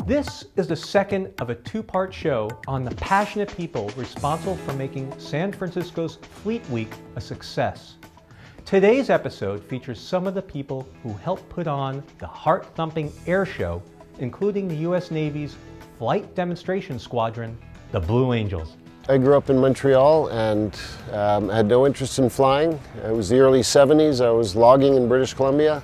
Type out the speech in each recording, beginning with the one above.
This is the second of a two-part show on the passionate people responsible for making San Francisco's Fleet Week a success. Today's episode features some of the people who helped put on the heart-thumping air show, including the U.S. Navy's flight demonstration squadron, the Blue Angels. I grew up in Montreal and had no interest in flying. It was the early 70s. I was logging in British Columbia,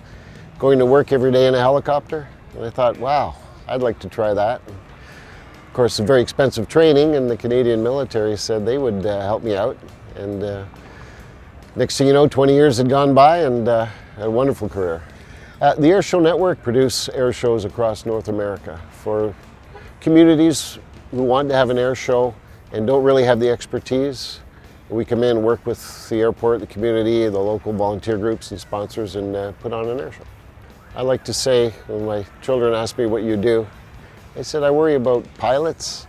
going to work every day in a helicopter. And I thought, wow, I'd like to try that. Of course, a very expensive training, and the Canadian military said they would help me out. And next thing you know, 20 years had gone by and had a wonderful career. The Airshow Network produce air shows across North America for communities who want to have an air show and don't really have the expertise. We come in, work with the airport, the community, the local volunteer groups and sponsors, and put on an air show. I like to say, when my children ask me what you do, I said I worry about pilots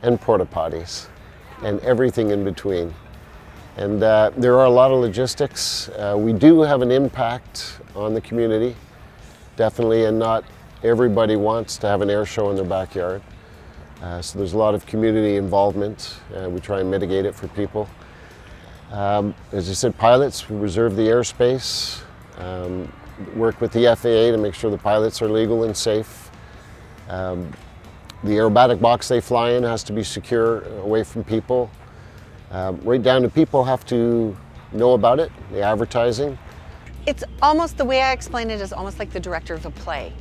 and porta potties and everything in between. And there are a lot of logistics. We do have an impact on the community, definitely, and not everybody wants to have an air show in their backyard. So there's a lot of community involvement. We try and mitigate it for people. As I said, pilots, we reserve the airspace, work with the FAA to make sure the pilots are legal and safe. The aerobatic box they fly in has to be secure, away from people. Right down to people have to know about it, the advertising. It's almost, the way I explain it is almost like the director of a play.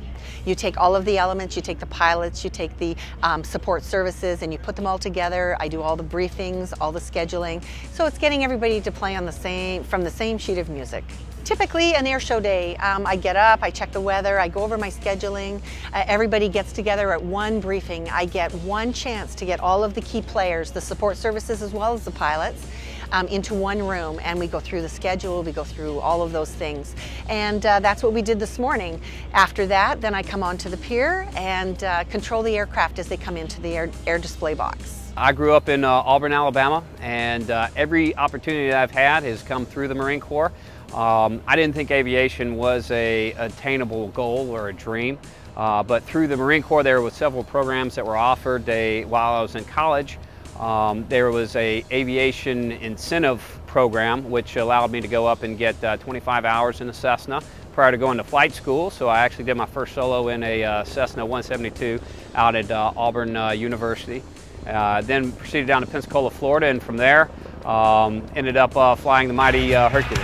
You take all of the elements, you take the pilots, you take the support services, and you put them all together. I do all the briefings, all the scheduling. So it's getting everybody to play on from the same sheet of music. Typically an air show day, I get up, I check the weather, I go over my scheduling, everybody gets together at one briefing. I get one chance to get all of the key players, the support services as well as the pilots, into one room, and we go through the schedule, we go through all of those things. And that's what we did this morning. After that, then I come onto the pier and control the aircraft as they come into the air display box. I grew up in Auburn, Alabama, and every opportunity that I've had has come through the Marine Corps. I didn't think aviation was an attainable goal or a dream, but through the Marine Corps there were several programs that were offered. While I was in college, there was an aviation incentive program which allowed me to go up and get 25 hours in a Cessna prior to going to flight school. So I actually did my first solo in a Cessna 172 out at Auburn University. Then proceeded down to Pensacola, Florida, and from there ended up flying the mighty Hercules.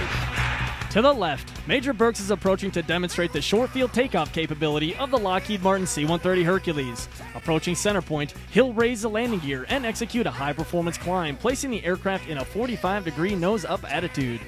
To the left, Major Burks is approaching to demonstrate the short field takeoff capability of the Lockheed Martin C-130 Hercules. Approaching center point, he'll raise the landing gear and execute a high-performance climb, placing the aircraft in a 45-degree nose-up attitude.